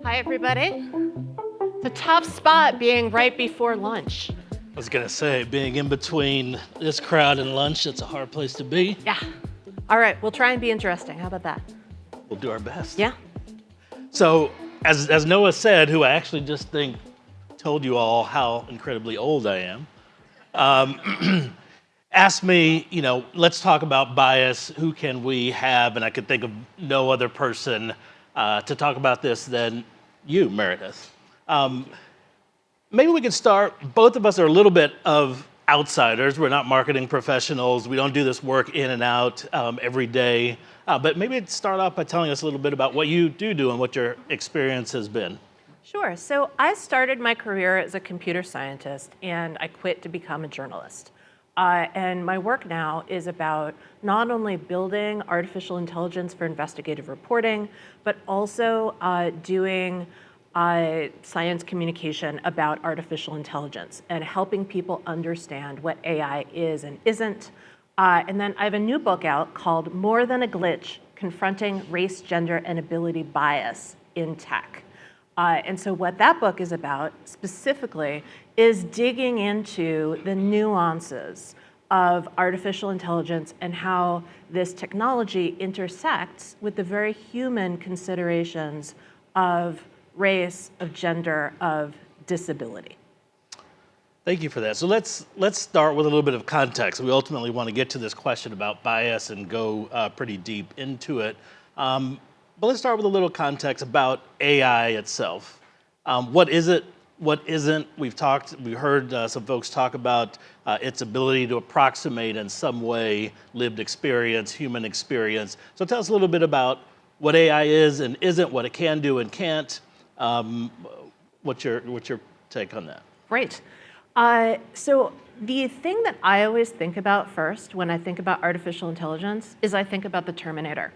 Hi, everybody. It's a tough spot being right before lunch. I was gonna say, being in between this crowd and lunch, it's a hard place to be. Yeah. All right, we'll try and be interesting. How about that? We'll do our best. Yeah. So, as Noah said, who I actually just think told you all how incredibly old I am, asked me, let's talk about bias. Who can we have? And I could think of no other person to talk about this than you, Meredith. Maybe we could start. Both of us are a little bit of outsiders. We're not marketing professionals. We don't do this work in and out every day. But maybe start off by telling us a little bit about what you do and what your experience has been. Sure. So I started my career as a computer scientist, and I quit to become a journalist. And my work now is about not only building artificial intelligence for investigative reporting, but also doing science communication about artificial intelligence and helping people understand what AI is and isn't. And then I have a new book out called More Than a Glitch: Confronting Race, Gender, and Ability Bias in Tech. And so what that book is about specifically is digging into the nuances of artificial intelligence and how this technology intersects with the very human considerations of race, of gender, of disability. Thank you for that. So let's start with a little bit of context. We ultimately want to get to this question about bias and go pretty deep into it. But let's start with a little context about AI itself. What is it? What isn't? We heard some folks talk about its ability to approximate in some way lived experience, human experience. So tell us a little bit about what AI is and isn't, what it can do and can't. What's your take on that? Great. So the thing that I always think about first when I think about artificial intelligence is I think about the Terminator.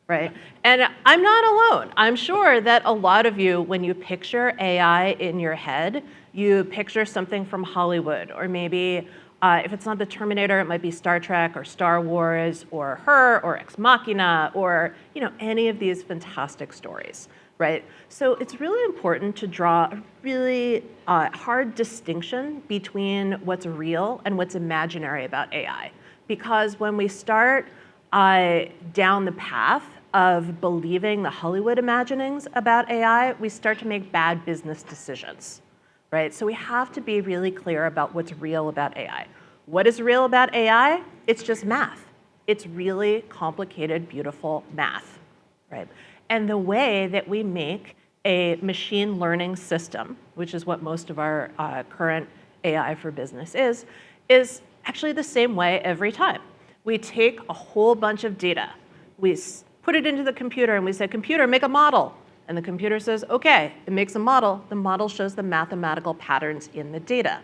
Right? And I'm not alone. I'm sure that a lot of you, when you picture AI in your head, you picture something from Hollywood, or maybe if it's not the Terminator, it might be Star Trek or Star Wars or Her or Ex Machina or any of these fantastic stories, right? So it's really important to draw a really hard distinction between what's real and what's imaginary about AI. Because when we start down the path of believing the Hollywood imaginings about AI, we start to make bad business decisions, right? So we have to be really clear about what's real about AI. What is real about AI? It's just math. It's really complicated, beautiful math, right? And the way that we make a machine learning system, which is what most of our current AI for business is actually the same way every time. We take a whole bunch of data, we put it into the computer, and we say, computer, make a model. And the computer says, okay, it makes a model. The model shows the mathematical patterns in the data.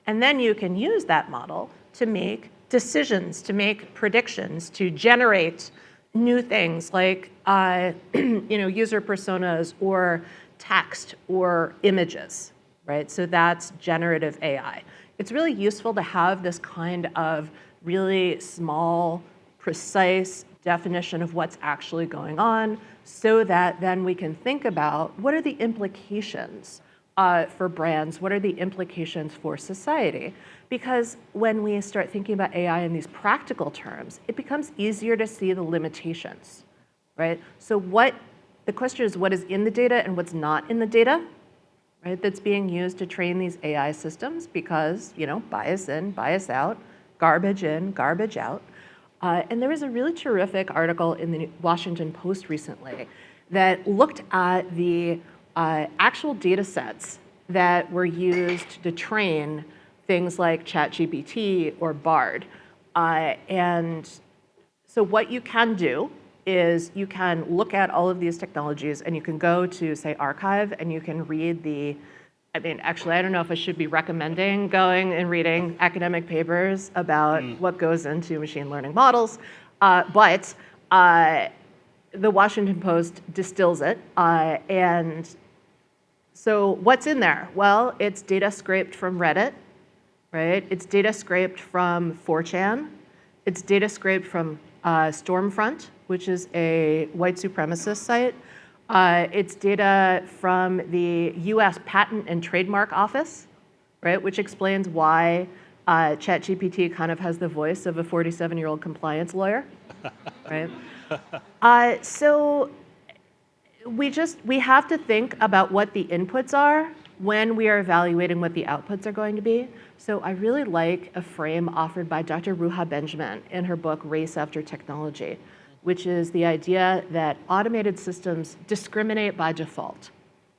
And then you can use that model to make decisions, to make predictions, to generate new things like user personas or text or images, right? So that's generative AI. It's really useful to have this kind of really small, precise definition of what's actually going on so that then we can think about what are the implications for brands, what are the implications for society? Because when we start thinking about AI in these practical terms, it becomes easier to see the limitations, right? So the question is what is in the data and what's not in the data, right? That's being used to train these AI systems because, bias in, bias out, garbage in, garbage out. And there was a really terrific article in the Washington Post recently that looked at the actual data sets that were used to train things like ChatGPT or Bard. And so what you can do is you can look at all of these technologies and you can go to, say, arXiv, and you can read actually, I don't know if I should be recommending going and reading academic papers about what goes into machine learning models, but the Washington Post distills it. And so what's in there? Well, it's data scraped from Reddit, right? It's data scraped from 4chan. It's data scraped from Stormfront, which is a white supremacist site. It's data from the US Patent and Trademark Office, right, which explains why ChatGPT kind of has the voice of a 47-year-old compliance lawyer, right? So we have to think about what the inputs are when we are evaluating what the outputs are going to be. So I really like a frame offered by Dr. Ruha Benjamin in her book, Race After Technology, which is the idea that automated systems discriminate by default,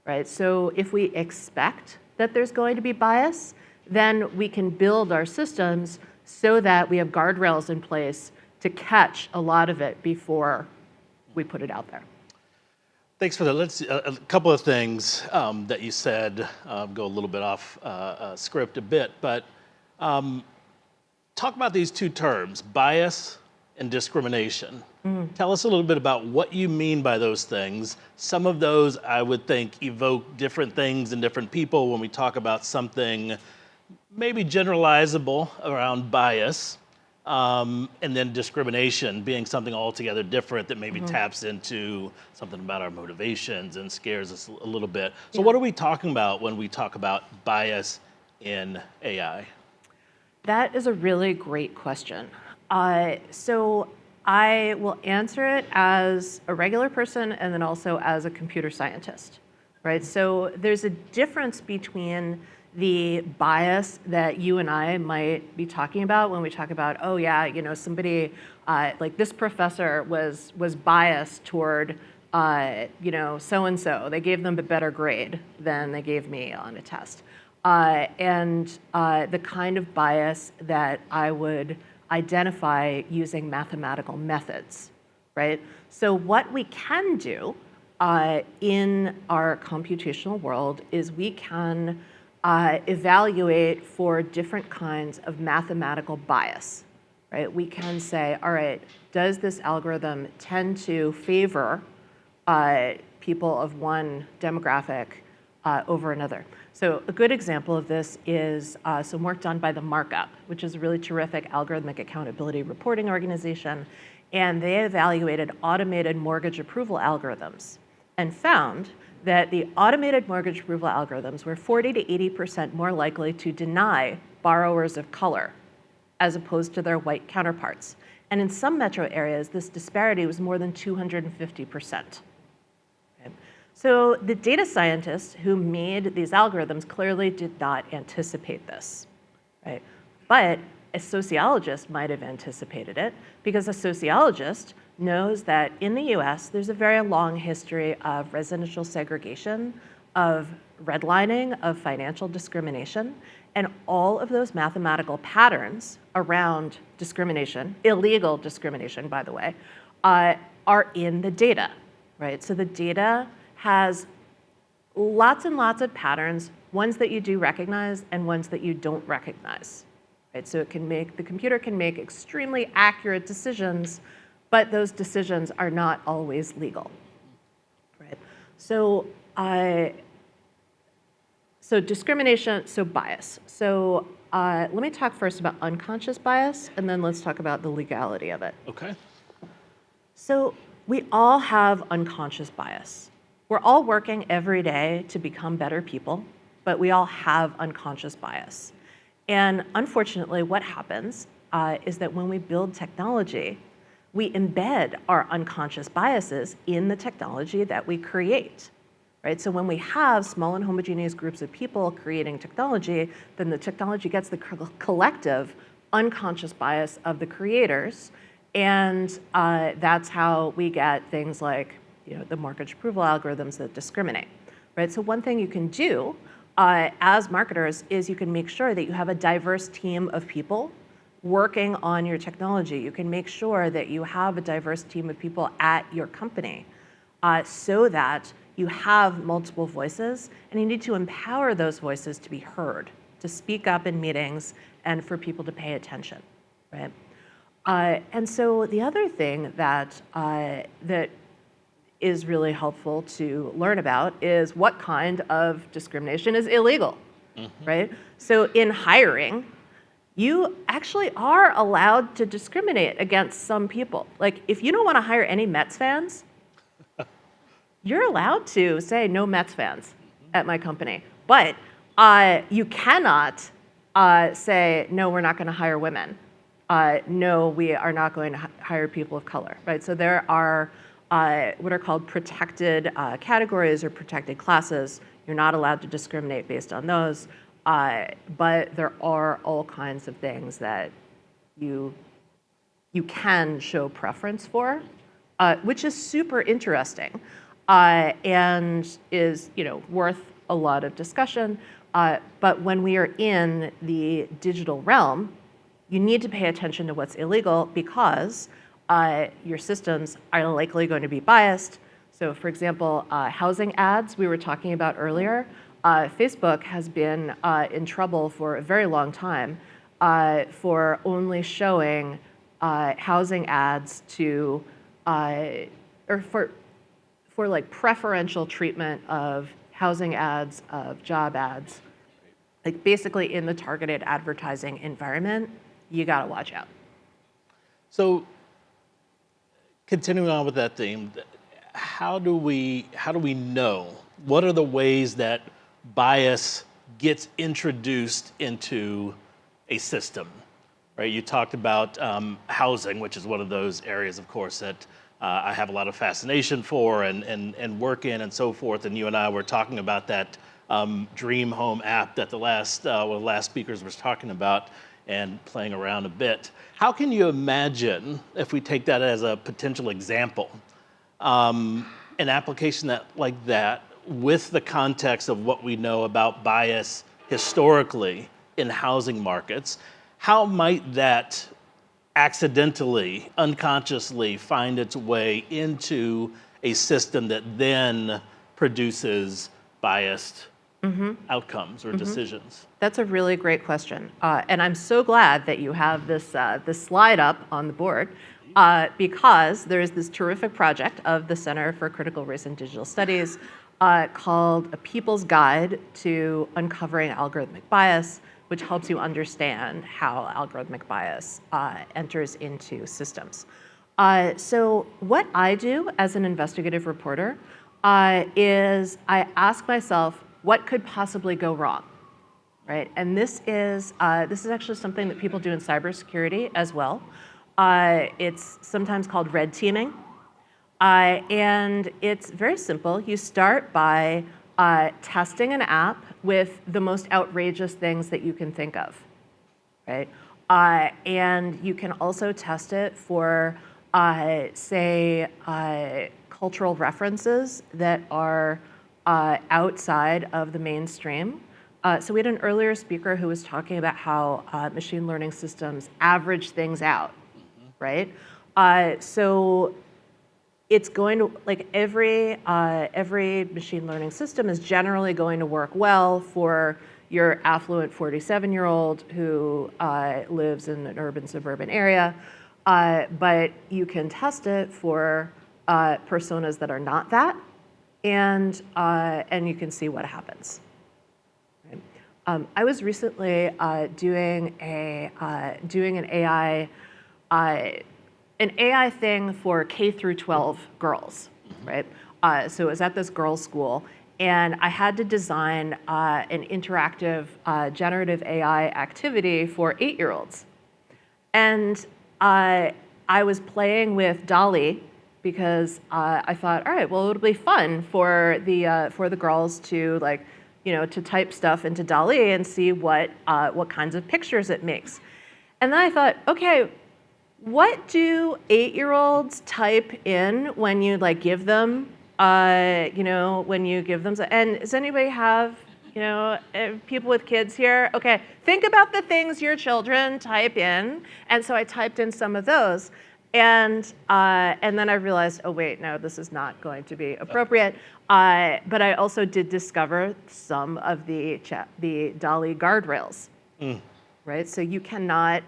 right? So if we expect that there's going to be bias, then we can build our systems so that we have guardrails in place to catch a lot of it before we put it out there. Thanks for that. Let's a couple of things that you said, go a little bit off script a bit, but talk about these two terms, bias and discrimination. Tell us a little bit about what you mean by those things. Some of those, I would think, evoke different things in different people when we talk about something maybe generalizable around bias, and then discrimination being something altogether different that maybe taps into something about our motivations and scares us a little bit. So what are we talking about when we talk about bias in AI? That is a really great question. So I will answer it as a regular person and then also as a computer scientist, right? So there's a difference between the bias that you and I might be talking about when we talk about, oh yeah, you know, somebody like this professor was biased toward, you know, so-and-so. They gave them a better grade than they gave me on a test. And the kind of bias that I would identify using mathematical methods, right? So what we can do in our computational world is we can evaluate for different kinds of mathematical bias, right? We can say, all right, does this algorithm tend to favor people of one demographic over another? So a good example of this is some work done by the Markup, which is a really terrific algorithmic accountability reporting organization. And they evaluated automated mortgage approval algorithms and found that the automated mortgage approval algorithms were 40 to 80% more likely to deny borrowers of color as opposed to their white counterparts. And in some metro areas, this disparity was more than 250%. So the data scientists who made these algorithms clearly did not anticipate this, right? But a sociologist might have anticipated it because a sociologist knows that in the US, there's a very long history of residential segregation, of redlining, of financial discrimination, and all of those mathematical patterns around discrimination, illegal discrimination, by the way, are in the data, right? So the data has lots and lots of patterns, ones that you do recognize and ones that you don't recognize, right? So the computer can make extremely accurate decisions, but those decisions are not always legal, right? So, so discrimination, so bias. So let me talk first about unconscious bias, and then let's talk about the legality of it. Okay. So we all have unconscious bias. We're all working every day to become better people, but we all have unconscious bias. And unfortunately, what happens is that when we build technology, we embed our unconscious biases in the technology that we create, right? So when we have small and homogeneous groups of people creating technology, then the technology gets the collective unconscious bias of the creators, and that's how we get things like, you know, the mortgage approval algorithms that discriminate, right? So one thing you can do as marketers is you can make sure that you have a diverse team of people working on your technology. You can make sure that you have a diverse team of people at your company so that you have multiple voices, and you need to empower those voices to be heard, to speak up in meetings, and for people to pay attention, right? And so the other thing that that is really helpful to learn about is what kind of discrimination is illegal, right? So in hiring, you actually are allowed to discriminate against some people. Like, if you don't want to hire any Mets fans, you're allowed to say no Mets fans at my company. But you cannot say, no, we're not going to hire women. No, we are not going to hire people of color, right? So there are what are called protected categories or protected classes. You're not allowed to discriminate based on those. But there are all kinds of things that you can show preference for, which is super interesting and is worth a lot of discussion. But when we are in the digital realm, you need to pay attention to what's illegal because your systems are likely going to be biased. So for example, housing ads we were talking about earlier, Facebook has been in trouble for a very long time for only showing housing ads to, or for like preferential treatment of housing ads, of job ads. Like basically in the targeted advertising environment, you gotta watch out. So continuing on with that theme, how do we know? What are the ways that bias gets introduced into a system, right? You talked about housing, which is one of those areas, of course, that I have a lot of fascination for and work in and so forth. And you and I were talking about that Dream Home app that one of the last speakers was talking about and playing around a bit. How can you imagine, if we take that as a potential example, an application like that with the context of what we know about bias historically in housing markets, how might that accidentally, unconsciously find its way into a system that then produces biased outcomes or decisions? That's a really great question. And I'm so glad that you have this slide up on the board because there's this terrific project of the Center for Critical Race and Digital Studies called A People's Guide to Uncovering Algorithmic Bias, which helps you understand how algorithmic bias enters into systems. So what I do as an investigative reporter is I ask myself, what could possibly go wrong, right? And this is actually something that people do in cybersecurity as well. It's sometimes called red teaming. And it's very simple. You start by testing an app with the most outrageous things that you can think of, right? And you can also test it for, say, cultural references that are outside of the mainstream. So we had an earlier speaker who was talking about how machine learning systems average things out, right? So it's going to, like every machine learning system is generally going to work well for your affluent 47-year-old who lives in an urban suburban area, but you can test it for personas that are not that, and you can see what happens. Right? I was recently doing an AI thing for K through 12 girls, right? So it was at this girls' school, and I had to design an interactive generative AI activity for 8-year-olds. And I was playing with Dolly because I thought, all right, well, it'll be fun for the girls to to type stuff into Dolly and see what kinds of pictures it makes. And then I thought, okay, what do 8-year-olds type in when you give them, when you give them, and does anybody have, people with kids here? Okay, think about the things your children type in. And so I typed in some of those. And then I realized, oh wait, no, this is not going to be appropriate. But I also did discover some of the Dolly guardrails. Right, so you cannot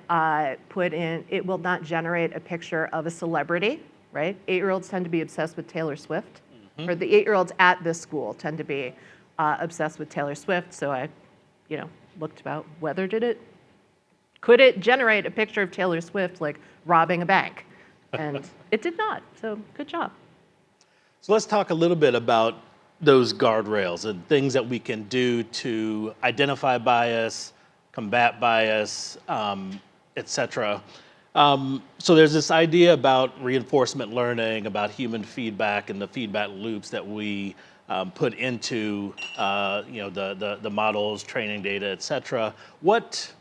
put in, it will not generate a picture of a celebrity, right? 8-year-olds tend to be obsessed with Taylor Swift, or the 8-year-olds at this school tend to be obsessed with Taylor Swift. So I, looked about whether did it could it generate a picture of Taylor Swift like robbing a bank? And it did not. So good job. So let's talk a little bit about those guardrails and things that we can do to identify bias, combat bias, et cetera. So there's this idea about reinforcement learning, about human feedback and the feedback loops that we put into the models, training data, et cetera. What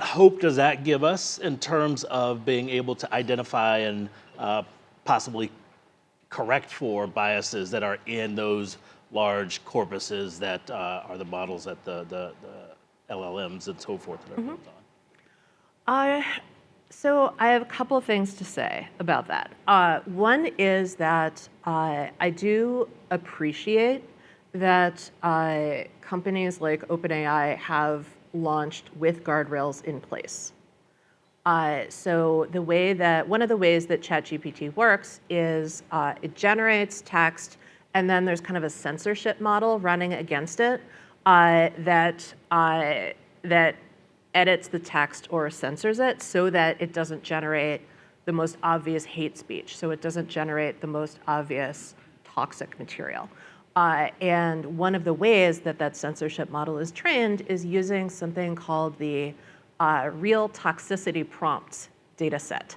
hope does that give us in terms of being able to identify and possibly correct for biases that are in those large corpuses that are the models that the LLMs and so forth that are built on? So I have a couple of things to say about that. One is that I do appreciate that companies like OpenAI have launched with guardrails in place. So one of the ways that ChatGPT works is it generates text, and then there's kind of a censorship model running against it that edits the text or censors it so that it doesn't generate the most obvious hate speech, so it doesn't generate the most obvious toxic material. And one of the ways that that censorship model is trained is using something called the real toxicity prompts data set,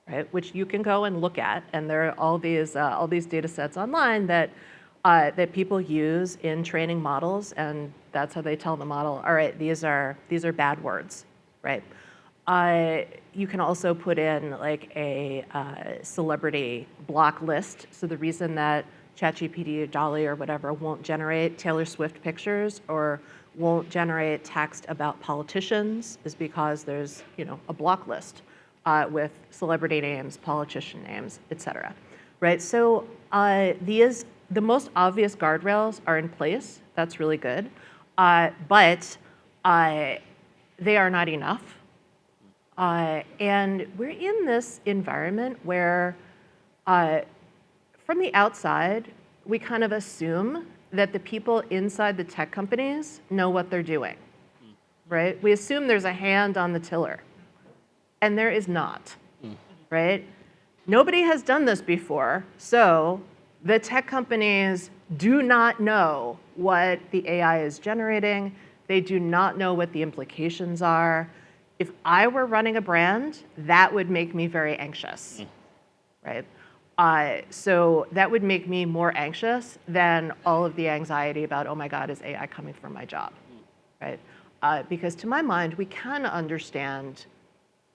right? Which you can go and look at, and there are all these data sets online that people use in training models, and that's how they tell the model, all right, these are bad words, right? You can also put in like a celebrity block list. So the reason that ChatGPT or DALL-E or whatever won't generate Taylor Swift pictures or won't generate text about politicians is because there's a block list with celebrity names, politician names, et cetera, right? So the most obvious guardrails are in place. That's really good, but they are not enough. And we're in this environment where, from the outside, we kind of assume that the people inside the tech companies know what they're doing, right? We assume there's a hand on the tiller, and there is not, right? Nobody has done this before, so the tech companies do not know what the AI is generating. They do not know what the implications are. If I were running a brand, that would make me very anxious, right? So that would make me more anxious than all of the anxiety about, oh my God, is AI coming for my job, right? Because to my mind, we can understand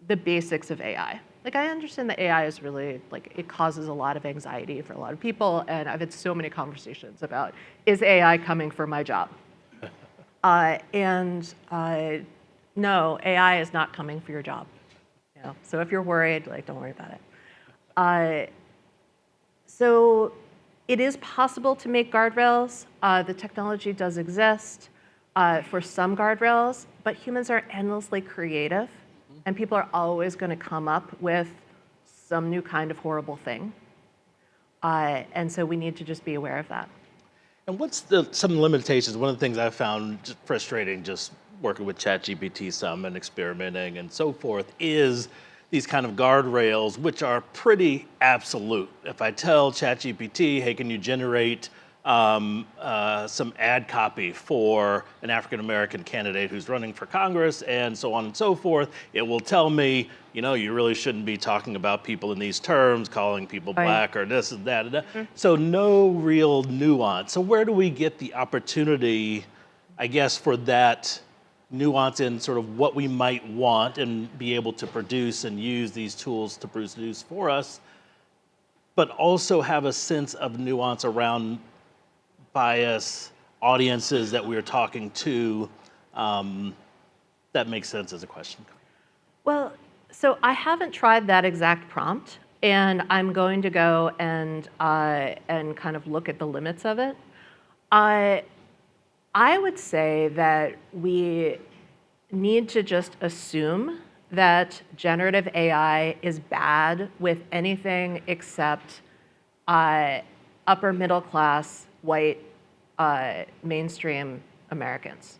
the basics of AI. Like, I understand that AI is really, it causes a lot of anxiety for a lot of people, and I've had so many conversations about, is AI coming for my job? No, AI is not coming for your job. So if you're worried, don't worry about it. So it is possible to make guardrails. The technology does exist for some guardrails, but humans are endlessly creative, and people are always going to come up with some new kind of horrible thing. And so we need to just be aware of that. And what's some limitations? One of the things I found just frustrating, just working with ChatGPT some and experimenting and so forth, is these kind of guardrails, which are pretty absolute. If I tell ChatGPT, hey, can you generate some ad copy for an African-American candidate who's running for Congress and so on and so forth, it will tell me, you really shouldn't be talking about people in these terms, calling people black or this and that. And that. So no real nuance. So where do we get the opportunity, I guess, for that nuance in sort of what we might want and be able to produce and use these tools to produce for us, but also have a sense of nuance around bias, audiences that we're talking to? That makes sense as a question. Well, so I haven't tried that exact prompt, and I'm going to go and kind of look at the limits of it. I would say that we need to just assume that generative AI is bad with anything except upper middle class, white, mainstream Americans,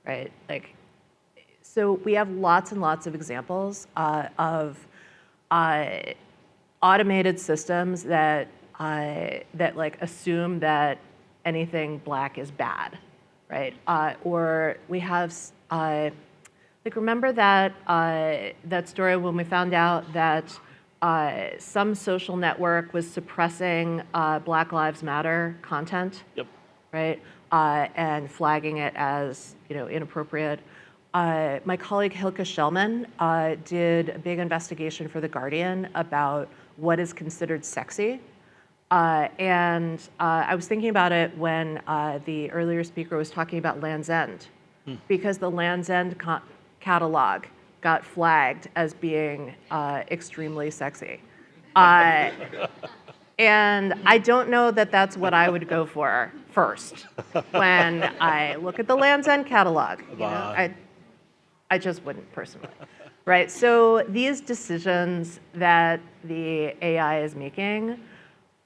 right? So we have lots and lots of examples of automated systems that like assume that anything black is bad, right? Or we have like remember that that story when we found out that some social network was suppressing Black Lives Matter content, Yep. right? And flagging it as inappropriate. My colleague Hilke Schellman did a big investigation for The Guardian about what is considered sexy. And I was thinking about it when the earlier speaker was talking about Land's End, because the Land's End catalog got flagged as being extremely sexy. And I don't know that that's what I would go for first when I look at the Land's End catalog. I just wouldn't personally, right? So these decisions that the AI is making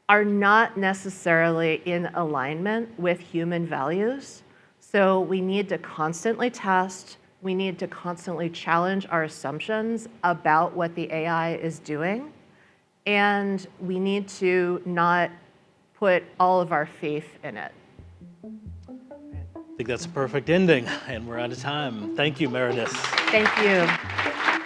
are not necessarily in alignment with human values. So we need to constantly test, we need to constantly challenge our assumptions about what the AI is doing, and we need to not put all of our faith in it. I think that's a perfect ending, and we're out of time. Thank you, Meredith. Thank you.